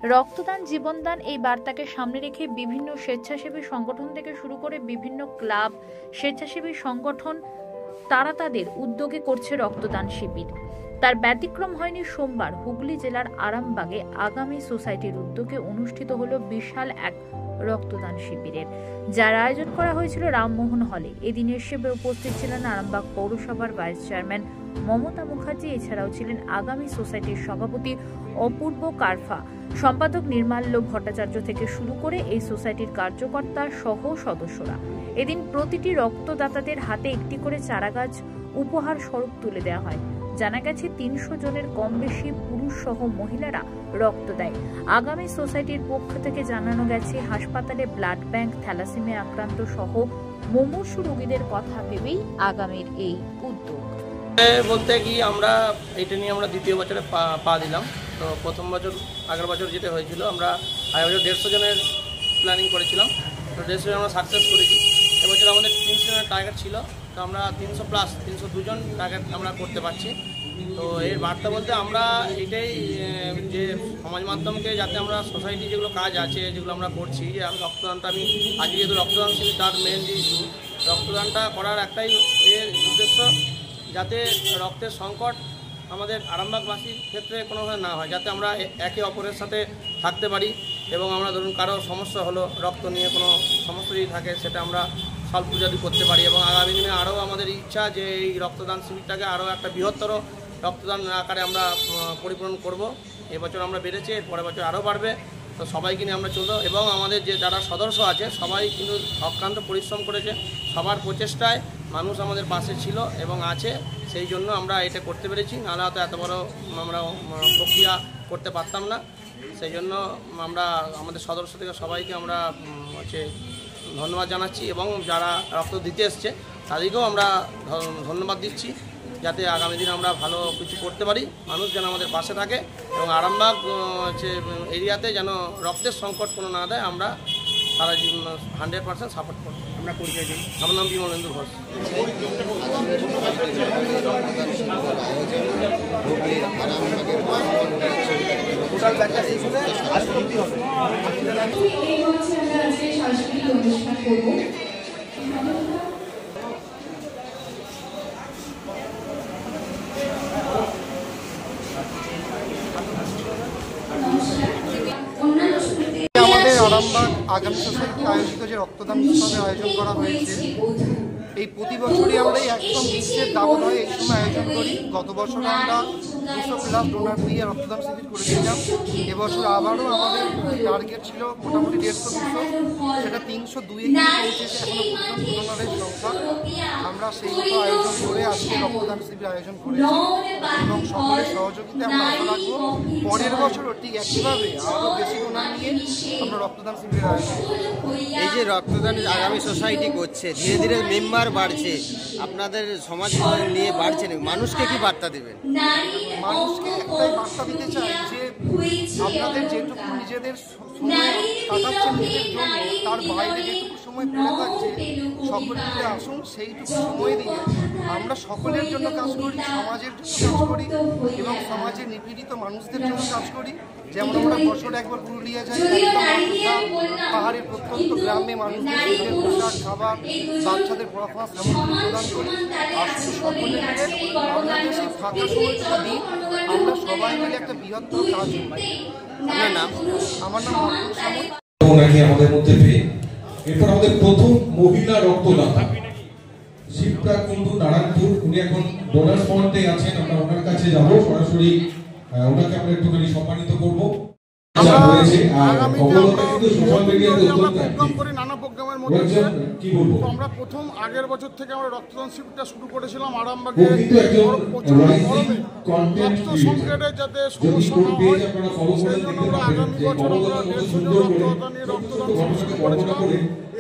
রক্তদান জীবনদান এই বার্তাকে সামনে রেখে বিভিন্ন স্বেচ্ছাসেবী সংগঠন থেকে শুরু করে বিভিন্ন ক্লাব, স্বেচ্ছাসেবী সংগঠন তারা তাদের উদ্যোগে করছে রক্তদান শিবির। তার ব্যতিক্রম হয়নি সোমবার হুগলি জেলার আরামবাগে আগামী সোসাইটির উদ্যোগে অনুষ্ঠিত হলো বিশাল এক রক্তদান শিবিরের, যার আয়োজন করা হয়েছিল রামমোহন হলে। এদিনের শিবিরে উপস্থিত ছিলেন আরামবাগ পৌরসভার ভাইস চেয়ারম্যান মমতা মুখার্জি, এছাড়াও ছিলেন আগামী সোসাইটির সভাপতি অপূর্ব কারফা, সম্পাদক নির্মাল্য ভট্টাচার্য থেকে শুরু করে এই সোসাইটির কার্যকর্তা সহ সদস্যরা। এদিন প্রতিটি রক্তদাতাদের হাতে একটি করে চারাগাছ উপহার স্বরূপ তুলে দেওয়া হয়। জানা গেছে 300 জনের কম বেশি পুরুষ সহ মহিলারা রক্ত দেয়। আগামী সোসাইটির পক্ষ থেকে জানানো গেছে হাসপাতালে ব্লাড ব্যাংক, থ্যালাসেমিয়া আক্রান্ত সহ মুমূর্ষু রোগীদের কথা ভেবেই আগামীর এই উদ্যোগ। বলতে কি আমরা এটা নিয়ে আমরা দ্বিতীয় বছরে পা দিলাম। তো প্রথম বছর আগের বছর যেটা হয়েছিল আমরা আগের বছর 150 জনের প্ল্যানিং করেছিলাম, তো 150 জন আমরা সাকসেস করেছি। এবছর আমাদের 300 জনের টার্গেট ছিল, তো আমরা 302 জন টার্গেট আমরা করতে পারছি। তো এর বার্তা বলতে আমরা এটাই যে সমাজ মাধ্যমকে যাতে আমরা সোসাইটি যেগুলো কাজ আছে যেগুলো আমরা করছি, যে আমি রক্তদানটা আমি আজকে যেহেতু রক্তদান ছিল তার মেন যে রক্তদানটা করার একটাই উদ্দেশ্য, যাতে রক্তের সংকট আমাদের আরামবাগবাসীর ক্ষেত্রে কোনোভাবে না হয়, যাতে আমরা একে অপরের সাথে থাকতে পারি এবং আমরা ধরুন কারো সমস্যা হলো রক্ত নিয়ে কোনো সমস্যা যদি থাকে সেটা আমরা সলভ যদি করতে পারি। এবং আগামী দিনে আরও আমাদের ইচ্ছা যে এই রক্তদান শিবিরটাকে আরও একটা বৃহত্তর রক্তদান আকারে আমরা পরিপূরণ করব। এবছর আমরা বেড়েছে, পরের বছর আরও বাড়বে। তো সবাইকে নিয়ে আমরা চলবো এবং আমাদের যে যারা সদস্য আছে সবাই কিন্তু অক্লান্ত পরিশ্রম করেছে, সবার প্রচেষ্টায় মানুষ আমাদের পাশে ছিল এবং আছে, সেই জন্য আমরা এটা করতে পেরেছি। নাহলে হয়তো এত বড় আমরা প্রক্রিয়া করতে পারতাম না। সেই জন্য আমরা আমাদের সদস্য থেকে সবাইকে আমরা ধন্যবাদ জানাচ্ছি এবং যারা রক্ত দিতে এসছে তাদেরকেও আমরা ধন্যবাদ দিচ্ছি, যাতে আগামী দিনে আমরা ভালো কিছু করতে পারি, মানুষ যেন আমাদের পাশে থাকে এবং আরামবাগ এরিয়াতে যেন রক্তের সংকট কোনো না দেয়। আমরা সারা জীবন 100% সাপোর্ট করব। আমরা পরিচয় দিই, আমার নাম বিমলেন্দু ঘোষ। আরামবাগ আগামী সোসাইটি আয়োজিত যে রক্তদান উৎসবের আয়োজন করা হয়েছে, এই প্রতি বছরই আমরা একদম বিশ্বের দাবত হয়ে এই সময় আয়োজন করি। গত বছর আমরা 200+ ডোনার দিয়ে রক্তদান শিবির করেছিলাম। এবছর আবারও আমাদের টার্গেট ছিল মোটামুটি 150-200, সেটা 302-এ পৌঁছেছে এখনো পর্যন্ত ডোনারের সংখ্যা। আমরা সেই মতো আয়োজন করে আজকে রক্তদান শিবির আয়োজন করেছি এবং সকলের সহযোগিতা আমরা আশা রাখবো পরের বছরও ঠিক একইভাবে আরও বেশি ডোনার নিয়ে আমরা রক্তদান শিবির আয়োজন করব। এই যে রক্তদান আগামী সোসাইটি করছে, ধীরে ধীরে মেম্বার বাড়ছে, আপনাদের সমাজ নিয়ে বাড়ছে, মানুষকে কি বার্তা দেবেন? মানুষকে একটাই বার্তা দিতে চাই যে আপনাদের যেটুকু নিজেদের সময় কাটাচ্ছেন নিজেদের জন্য, তার বাইরে যেটুকু সময় পড়ে থাকছে সকলে মিলে আসুন, সেইটুকু সময় দিয়ে আমরা সকলের জন্য কাজ করি, সমাজের জন্য কাজ করি এবং সমাজের নিপীড়িত মানুষদের জন্য কাজ করি। যেমন আমরা বছরে একবার পুরুলিয়া যাই, পাহাড়ের প্রত্যন্ত গ্রামে মানুষদের শীতের পোশাক, খাবার, বাচ্চাদের পড়াশোনা সামগ্রী প্রদান করি। আসুন সকলে মিলে আমাদের সেই ফাঁকা সময়টা দিন, আমরা সবাই মিলে একটা বৃহত্তর কাজ করি। আপনার নাম? আমার নাম মকুল সামন্ত। আমাদের মধ্যে পেয়ে এরপর আমাদের প্রথম মহিলা রক্তদাতা শিবপ্রা কুন্ডু নারায়ণপুর, উনি এখন ডোনার ফ্রন্টে আছেন। আমরা ওনার কাছে যাবো, সরাসরি ওনাকে আমরা একটুখানি সম্মানিত করবো। আমরা প্রথম আগের বছর থেকে আমরা রক্তদান শিবিরটা শুরু করেছিলাম আরামবাগে। রক্ত সংকটে যাতে সমস্যা না হয় সেই জন্য আমরা আগামী বছর আমরা 150 জন রক্তদাতা নিয়ে রক্তদান শুরু করেছিলাম।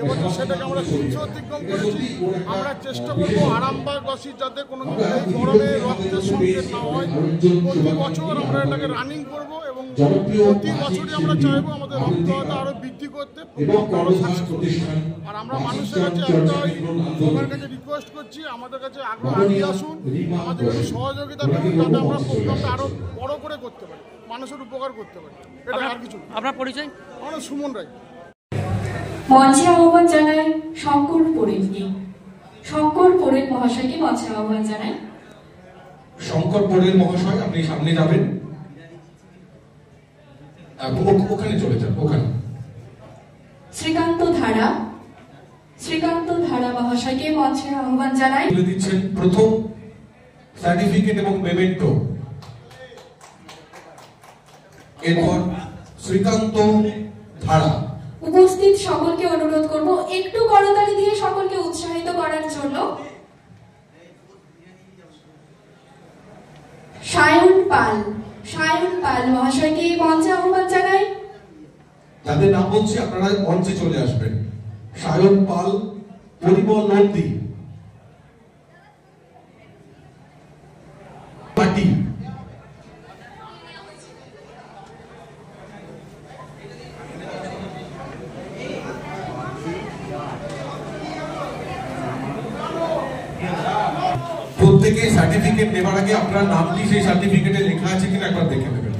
এবছর সেটাকে আমরা 300 অতিক্রম করেছি। আমরা চেষ্টা করবো আরামবাগবাসীর যাতে কোনো এই গরমে রক্তের সংকট না হয়। প্রতি বছর আমরা এটাকে রানিং করবো এবং প্রতি বছরই আমরা চাইবো আমাদের রক্তদাতা আরো বৃদ্ধি করতে আর আমরা মানুষের কাছে একটাই সবার কাছে রিকোয়েস্ট করছি, আমাদের কাছে আগ্রহ আগিয়ে আসুন, আমাদের কাছে সহযোগিতা করুন যাতে আমরা প্রোগ্রামটা আরো বড় করে করতে পারি। মানুষের উপকার করতে পারি, এটা আর কিছু না। আপনার পরিচয়? আমার সুমন রায়। মঞ্চে আহ্বান জানাই শঙ্কর পোড়েলকে। শঙ্কর পোড়েল মহাশয়কে মঞ্চে আহ্বান জানাই। শঙ্কর পোড়েল মহাশয়, আপনি সামনে যাবেন, ওখানে চলে যান, ওখানে। শ্রীকান্ত ধারা মহাশয়কে মঞ্চে আহ্বান জানাই। তুলে দিচ্ছেন প্রথম সার্টিফিকেট এবং মেমেন্টো। এরপর শ্রীকান্ত ধারা। উপস্থিত সকলকে অনুরোধ করব একটু করতালি দিয়ে সকলকে উৎসাহিত করার জন্য। সায়ন পাল মহাশয়কে মঞ্চে আহ্বান জানাই। তাদের নাম বলছি, আপনারা মঞ্চে চলে আসবেন। সায়ন পাল, পরিমল নন্দী, পাটি, প্রত্যেকে সার্টিফিকেট নেবার আগে আপনার নামটি সেই সার্টিফিকেটে লেখা আছে কিনা একবার দেখে নেবেন।